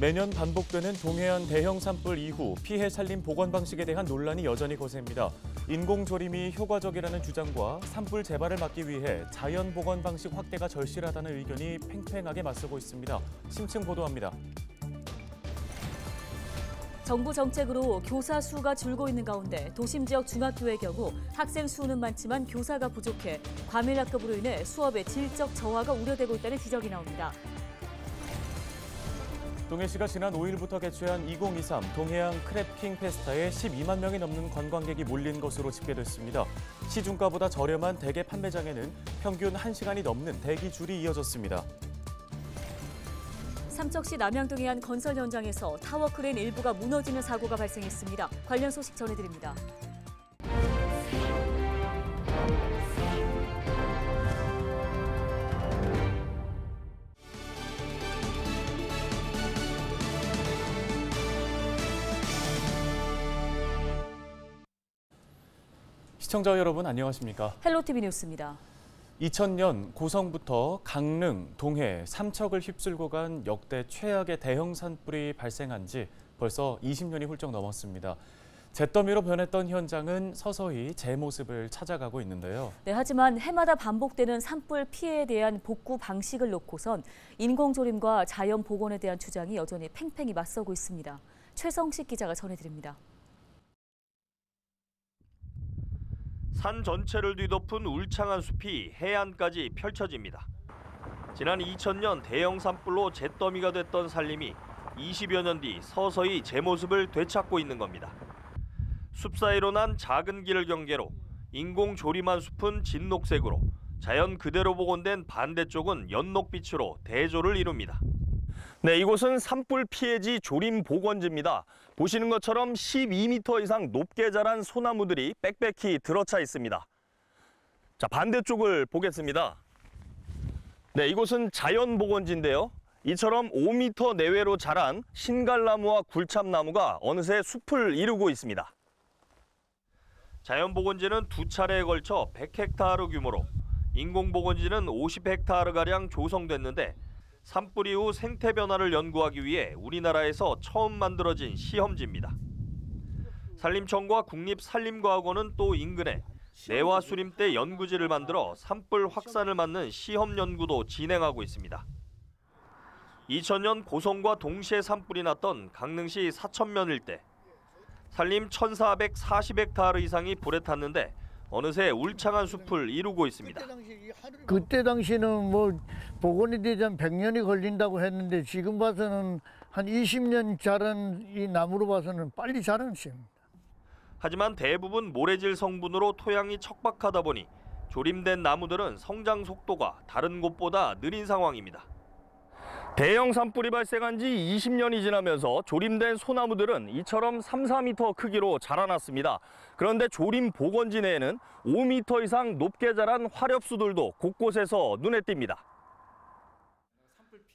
매년 반복되는 동해안 대형 산불 이후 피해 살림 보건 방식에 대한 논란이 여전히 거셉니다. 인공조림이 효과적이라는 주장과 산불 재발을 막기 위해 자연 보건 방식 확대가 절실하다는 의견이 팽팽하게 맞서고 있습니다. 심층 보도합니다. 정부 정책으로 교사 수가 줄고 있는 가운데 도심 지역 중학교의 경우 학생 수는 많지만 교사가 부족해 과밀학급으로 인해 수업의 질적 저하가 우려되고 있다는 지적이 나옵니다. 동해시가 지난 5일부터 개최한 2023 동해안 크랩킹 페스타에 12만 명이 넘는 관광객이 몰린 것으로 집계됐습니다. 시중가보다 저렴한 대게 판매장에는 평균 1시간이 넘는 대기 줄이 이어졌습니다. 삼척시 남양동의 한 건설 현장에서 타워 크레인 일부가 무너지는 사고가 발생했습니다. 관련 소식 전해드립니다. 시청자 여러분 안녕하십니까? 헬로티비 뉴스입니다. 2000년 고성부터 강릉, 동해, 삼척을 휩쓸고 간 역대 최악의 대형 산불이 발생한 지 벌써 20년이 훌쩍 넘었습니다. 잿더미로 변했던 현장은 서서히 제 모습을 찾아가고 있는데요. 네, 하지만 해마다 반복되는 산불 피해에 대한 복구 방식을 놓고선 인공조림과 자연 복원에 대한 주장이 여전히 팽팽히 맞서고 있습니다. 최성식 기자가 전해드립니다. 산 전체를 뒤덮은 울창한 숲이 해안까지 펼쳐집니다. 지난 2000년 대형 산불로 잿더미가 됐던 산림이 20여 년 뒤 서서히 제 모습을 되찾고 있는 겁니다. 숲 사이로 난 작은 길을 경계로 인공 조림한 숲은 진녹색으로 자연 그대로 복원된 반대쪽은 연녹빛으로 대조를 이룹니다. 네, 이곳은 산불 피해지 조림 복원지입니다. 보시는 것처럼 12m 이상 높게 자란 소나무들이 빽빽히 들어차 있습니다. 자, 반대쪽을 보겠습니다. 네, 이곳은 자연 복원지인데요. 이처럼 5m 내외로 자란 신갈나무와 굴참나무가 어느새 숲을 이루고 있습니다. 자연 복원지는 두 차례에 걸쳐 100헥타르 규모로, 인공 복원지는 50헥타르가량 조성됐는데 산불 이후 생태 변화를 연구하기 위해 우리나라에서 처음 만들어진 시험지입니다. 산림청과 국립산림과학원은 또 인근에 내화 수림대 연구지를 만들어 산불 확산을 막는 시험 연구도 진행하고 있습니다. 2000년 고성과 동시에 산불이 났던 강릉시 사천면 일대. 산림 1440헥타르 이상이 불에 탔는데 어느새 울창한 숲을 이루고 있습니다. 그때 당시는 뭐 복원이 되지 한 100년이 걸린다고 했는데 지금 봐서는 한 20년 자란 이 나무로 봐서는 빨리 자라는 셈입니다. 하지만 대부분 모래질 성분으로 토양이 척박하다 보니 조림된 나무들은 성장 속도가 다른 곳보다 느린 상황입니다. 대형 산불이 발생한 지 20년이 지나면서 조림된 소나무들은 이처럼 3, 4m 크기로 자라났습니다. 그런데 조림 복원지 내에는 5m 이상 높게 자란 화렵수들도 곳곳에서 눈에 띕니다.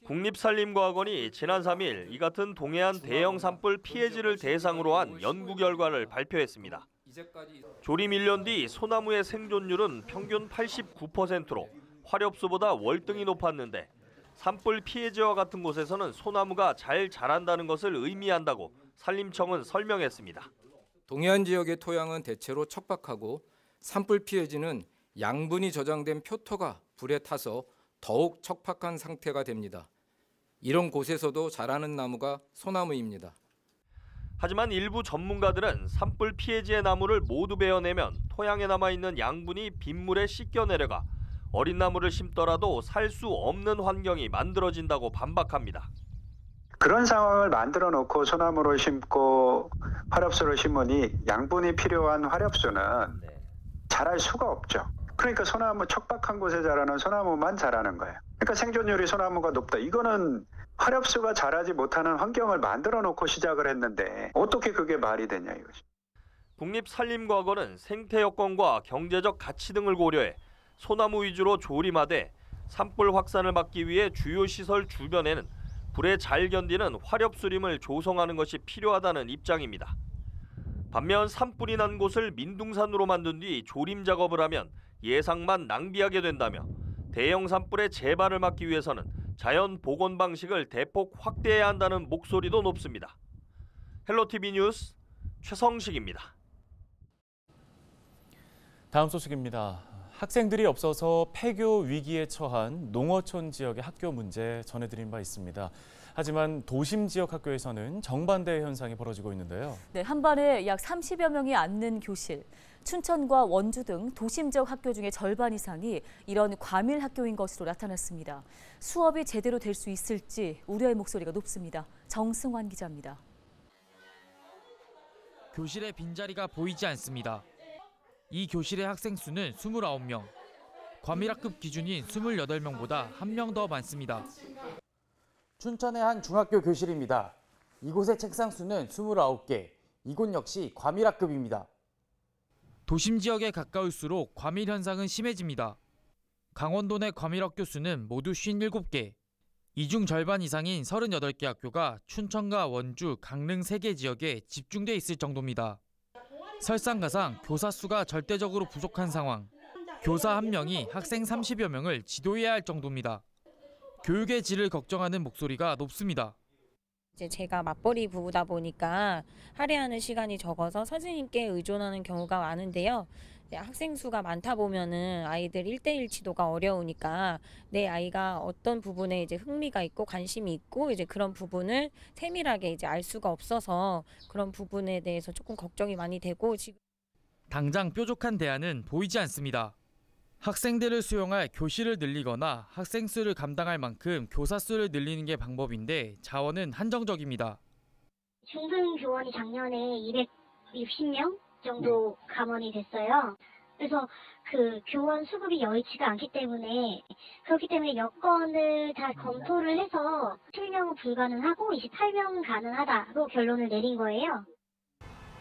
국립산림과학원이 지난 3일 이 같은 동해안 대형 산불 피해지를 대상으로 한 연구 결과를 발표했습니다. 조림 1년 뒤 소나무의 생존율은 평균 89%로 화렵수보다 월등히 높았는데 산불 피해지와 같은 곳에서는 소나무가 잘 자란다는 것을 의미한다고 산림청은 설명했습니다. 동해안 지역의 토양은 대체로 척박하고 산불 피해지는 양분이 저장된 표토가 불에 타서 더욱 척박한 상태가 됩니다. 이런 곳에서도 자라는 나무가 소나무입니다. 하지만 일부 전문가들은 산불 피해지의 나무를 모두 베어내면 토양에 남아있는 양분이 빗물에 씻겨 내려가 어린 나무를 심더라도 살 수 없는 환경이 만들어진다고 반박합니다. 그런 상황을 만들어 놓고 소나무를 심고 화렵수를 심으니 양분이 필요한 화렵수는 자랄 수가 없죠. 그러니까 소나무 척박한 곳에 자라는 소나무만 자라는 거예요. 그러니까 생존율이 소나무가 높다. 이거는 화렵수가 자라지 못하는 환경을 만들어 놓고 시작을 했는데 어떻게 그게 말이 되냐 이거죠. 국립산림과학원은 생태 여건과 경제적 가치 등을 고려해 소나무 위주로 조림하되 산불 확산을 막기 위해 주요 시설 주변에는 불에 잘 견디는 화렵수림을 조성하는 것이 필요하다는 입장입니다. 반면 산불이 난 곳을 민둥산으로 만든 뒤 조림 작업을 하면 예상만 낭비하게 된다며 대형 산불의 재발을 막기 위해서는 자연 복원 방식을 대폭 확대해야 한다는 목소리도 높습니다. 헬로티비 뉴스 최성식입니다. 다음 소식입니다. 학생들이 없어서 폐교 위기에 처한 농어촌 지역의 학교 문제 전해드린 바 있습니다. 하지만 도심 지역 학교에서는 정반대의 현상이 벌어지고 있는데요. 네, 한반에 약 30여 명이 앉는 교실. 춘천과 원주 등 도심 지역 학교 중에 절반 이상이 이런 과밀 학교인 것으로 나타났습니다. 수업이 제대로 될 수 있을지 우려의 목소리가 높습니다. 정승환 기자입니다. 교실에 빈자리가 보이지 않습니다. 이 교실의 학생 수는 29명. 과밀학급 기준인 28명보다 1명 더 많습니다. 춘천의 한 중학교 교실입니다. 이곳의 책상 수는 29개. 이곳 역시 과밀학급입니다. 도심 지역에 가까울수록 과밀 현상은 심해집니다. 강원도 내 과밀학교 수는 모두 57개. 이 중 절반 이상인 38개 학교가 춘천과 원주, 강릉 3개 지역에 집중돼 있을 정도입니다. 설상가상 교사 수가 절대적으로 부족한 상황. 교사 1명이 학생 30여 명을 지도해야 할 정도입니다. 교육의 질을 걱정하는 목소리가 높습니다. 이제 제가 맞벌이 부부다 보니까 할애하는 시간이 적어서 선생님께 의존하는 경우가 많은데요. 학생 수가 많다 보면은 아이들 1대1 지도가 어려우니까 내 아이가 어떤 부분에 이제 흥미가 있고 관심이 있고 이제 그런 부분을 세밀하게 이제 알 수가 없어서 그런 부분에 대해서 조금 걱정이 많이 되고 지금 당장 뾰족한 대안은 보이지 않습니다. 학생들을 수용할 교실을 늘리거나 학생 수를 감당할 만큼 교사 수를 늘리는 게 방법인데 자원은 한정적입니다. 중등 교원이 작년에 260명 정도 감원이 됐어요. 그래서 그 교원 수급이 여의치가 않기 때문에 그렇기 때문에 여건을 다 검토를 해서 7명 불가능하고 28명 가능하다로 결론을 내린 거예요.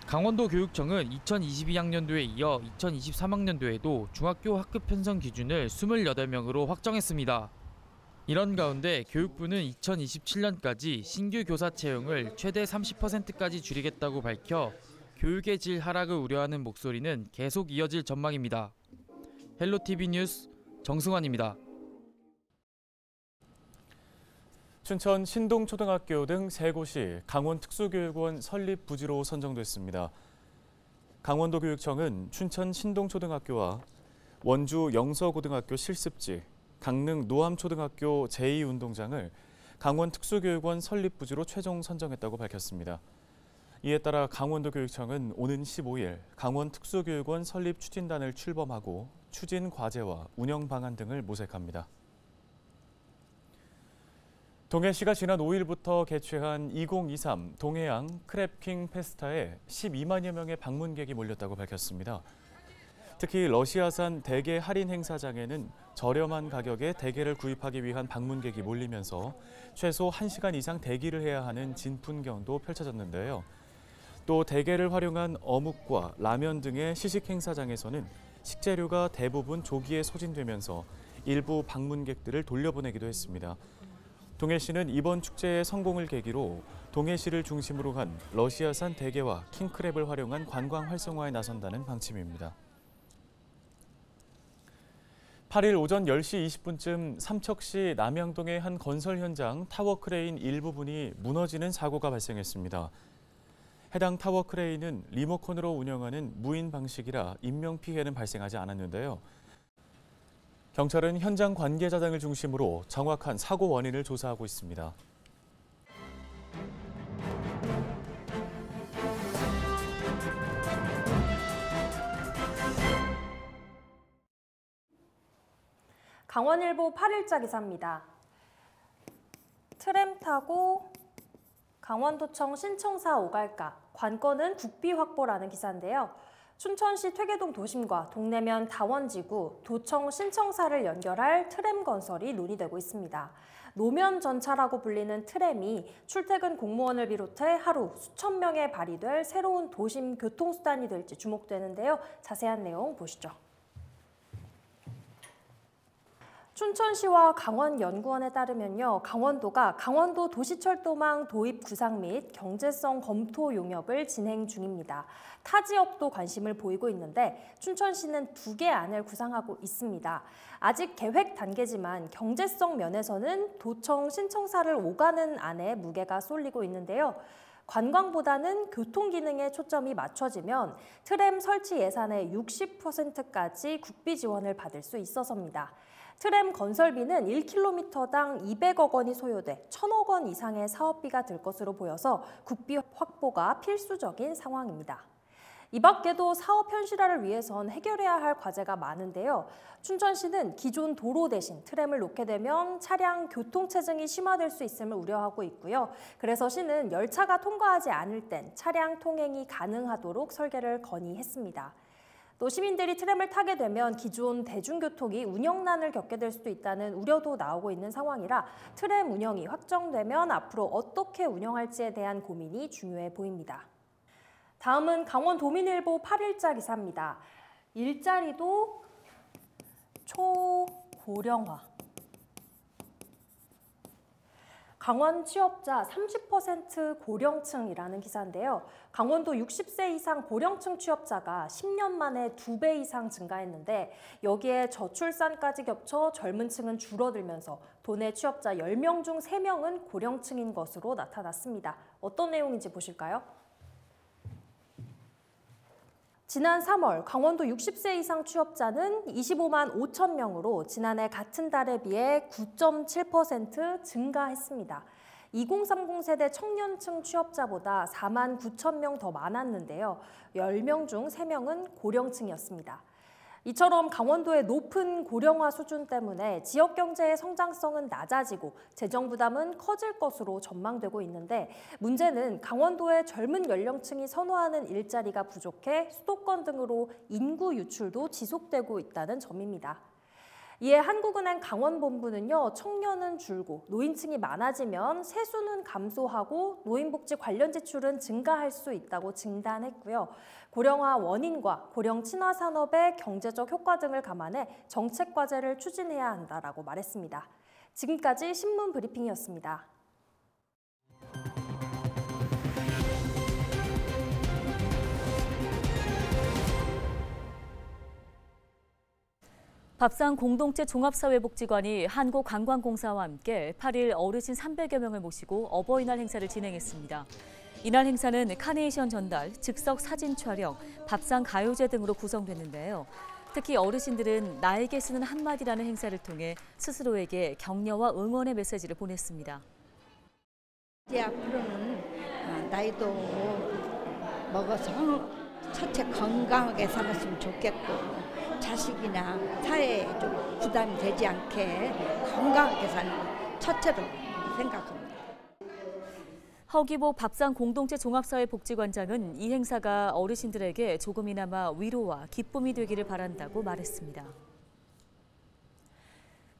강원도 교육청은 2022학년도에 이어 2023학년도에도 중학교 학급 편성 기준을 28명으로 확정했습니다. 이런 가운데 교육부는 2027년까지 신규 교사 채용을 최대 30%까지 줄이겠다고 밝혀 교육의 질 하락을 우려하는 목소리는 계속 이어질 전망입니다. 헬로티비 뉴스 정승환입니다. 춘천 신동초등학교 등 3곳이 강원특수교육원 설립 부지로 선정됐습니다. 강원도 교육청은 춘천 신동초등학교와 원주 영서고등학교 실습지, 강릉 노암초등학교 제2운동장을 강원특수교육원 설립 부지로 최종 선정했다고 밝혔습니다. 이에 따라 강원도 교육청은 오는 15일 강원특수교육원 설립 추진단을 출범하고 추진 과제와 운영 방안 등을 모색합니다. 동해시가 지난 5일부터 개최한 2023 동해안 크랩킹 페스타에 12만여 명의 방문객이 몰렸다고 밝혔습니다. 특히 러시아산 대게 할인 행사장에는 저렴한 가격에 대게를 구입하기 위한 방문객이 몰리면서 최소 1시간 이상 대기를 해야 하는 진풍경도 펼쳐졌는데요. 또 대게를 활용한 어묵과 라면 등의 시식 행사장에서는 식재료가 대부분 조기에 소진되면서 일부 방문객들을 돌려보내기도 했습니다. 동해시는 이번 축제의 성공을 계기로 동해시를 중심으로 한 러시아산 대게와 킹크랩을 활용한 관광 활성화에 나선다는 방침입니다. 8일 오전 10시 20분쯤 삼척시 남양동의 한 건설 현장 타워 크레인 일부분이 무너지는 사고가 발생했습니다. 해당 타워 크레인은 리모컨으로 운영하는 무인 방식이라 인명피해는 발생하지 않았는데요. 경찰은 현장 관계자 등을 중심으로 정확한 사고 원인을 조사하고 있습니다. 강원일보 8일자 기사입니다. 트램 타고 강원도청 신청사 오갈까, 관건은 국비 확보라는 기사인데요. 춘천시 퇴계동 도심과 동래면 다원지구, 도청 신청사를 연결할 트램 건설이 논의되고 있습니다. 노면 전차라고 불리는 트램이 출퇴근 공무원을 비롯해 하루 수천 명에 발휘될 새로운 도심 교통수단이 될지 주목되는데요. 자세한 내용 보시죠. 춘천시와 강원연구원에 따르면요, 강원도가 강원도 도시철도망 도입 구상 및 경제성 검토 용역을 진행 중입니다. 타 지역도 관심을 보이고 있는데 춘천시는 2개 안을 구상하고 있습니다. 아직 계획 단계지만 경제성 면에서는 도청 신청사를 오가는 안에 무게가 쏠리고 있는데요. 관광보다는 교통 기능에 초점이 맞춰지면 트램 설치 예산의 60%까지 국비 지원을 받을 수 있어서입니다. 트램 건설비는 1km당 200억 원이 소요돼 1,000억 원 이상의 사업비가 들 것으로 보여서 국비 확보가 필수적인 상황입니다. 이 밖에도 사업 현실화를 위해선 해결해야 할 과제가 많은데요. 춘천시는 기존 도로 대신 트램을 놓게 되면 차량 교통체증이 심화될 수 있음을 우려하고 있고요. 그래서 시는 열차가 통과하지 않을 땐 차량 통행이 가능하도록 설계를 건의했습니다. 또 시민들이 트램을 타게 되면 기존 대중교통이 운영난을 겪게 될 수도 있다는 우려도 나오고 있는 상황이라 트램 운영이 확정되면 앞으로 어떻게 운영할지에 대한 고민이 중요해 보입니다. 다음은 강원도민일보 8일자 기사입니다. 일자리도 초고령화. 강원 취업자 30% 고령층이라는 기사인데요. 강원도 60세 이상 고령층 취업자가 10년 만에 2배 이상 증가했는데 여기에 저출산까지 겹쳐 젊은 층은 줄어들면서 도내 취업자 10명 중 3명은 고령층인 것으로 나타났습니다. 어떤 내용인지 보실까요? 지난 3월 강원도 60세 이상 취업자는 25만 5천 명으로 지난해 같은 달에 비해 9.7% 증가했습니다. 2030 세대 청년층 취업자보다 4만 9천 명 더 많았는데요. 10명 중 3명은 고령층이었습니다. 이처럼 강원도의 높은 고령화 수준 때문에 지역 경제의 성장성은 낮아지고 재정 부담은 커질 것으로 전망되고 있는데 문제는 강원도의 젊은 연령층이 선호하는 일자리가 부족해 수도권 등으로 인구 유출도 지속되고 있다는 점입니다. 이에 한국은행 강원본부는요, 청년은 줄고 노인층이 많아지면 세수는 감소하고 노인복지 관련 지출은 증가할 수 있다고 진단했고요. 고령화 원인과 고령 친화 산업의 경제적 효과 등을 감안해 정책 과제를 추진해야 한다라고 말했습니다. 지금까지 신문 브리핑이었습니다. 밥상 공동체 종합사회복지관이 한국관광공사와 함께 8일 어르신 300여 명을 모시고 어버이날 행사를 진행했습니다. 이날 행사는 카네이션 전달, 즉석 사진 촬영, 밥상 가요제 등으로 구성됐는데요. 특히 어르신들은 나에게 쓰는 한마디라는 행사를 통해 스스로에게 격려와 응원의 메시지를 보냈습니다. 이제 앞으로는 나이도 먹어서 첫째 건강하게 살았으면 좋겠고 자식이나 사회에 좀 부담이 되지 않게 건강하게 사는 것 첫째로 생각합니다. 허기보 밥상 공동체 종합사회복지관장은 이 행사가 어르신들에게 조금이나마 위로와 기쁨이 되기를 바란다고 말했습니다.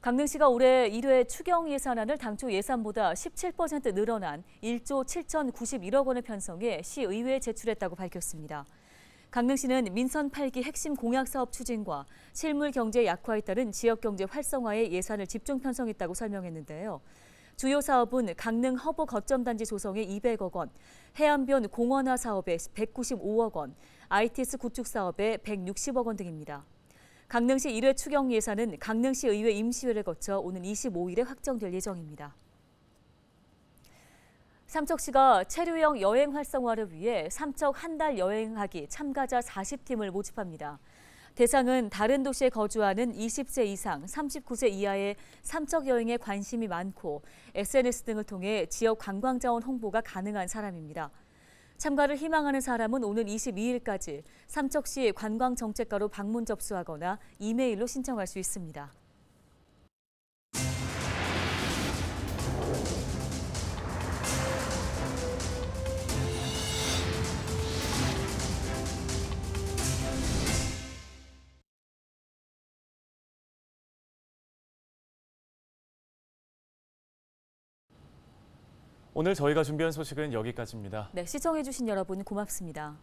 강릉시가 올해 1회 추경 예산안을 당초 예산보다 17% 늘어난 1조 7,091억 원을 편성해 시의회에 제출했다고 밝혔습니다. 강릉시는 민선 8기 핵심 공약사업 추진과 실물 경제 약화에 따른 지역경제 활성화에 예산을 집중 편성했다고 설명했는데요. 주요 사업은 강릉 허브 거점단지 조성에 200억 원, 해안변 공원화 사업에 195억 원, ITS 구축 사업에 160억 원 등입니다. 강릉시 1회 추경 예산은 강릉시 의회 임시회를 거쳐 오는 25일에 확정될 예정입니다. 삼척시가 체류형 여행 활성화를 위해 삼척 한 달 여행하기 참가자 40팀을 모집합니다. 대상은 다른 도시에 거주하는 20세 이상, 39세 이하의 삼척 여행에 관심이 많고 SNS 등을 통해 지역 관광자원 홍보가 가능한 사람입니다. 참가를 희망하는 사람은 오는 22일까지 삼척시 관광정책과로 방문 접수하거나 이메일로 신청할 수 있습니다. 오늘 저희가 준비한 소식은 여기까지입니다. 네, 시청해주신 여러분 고맙습니다.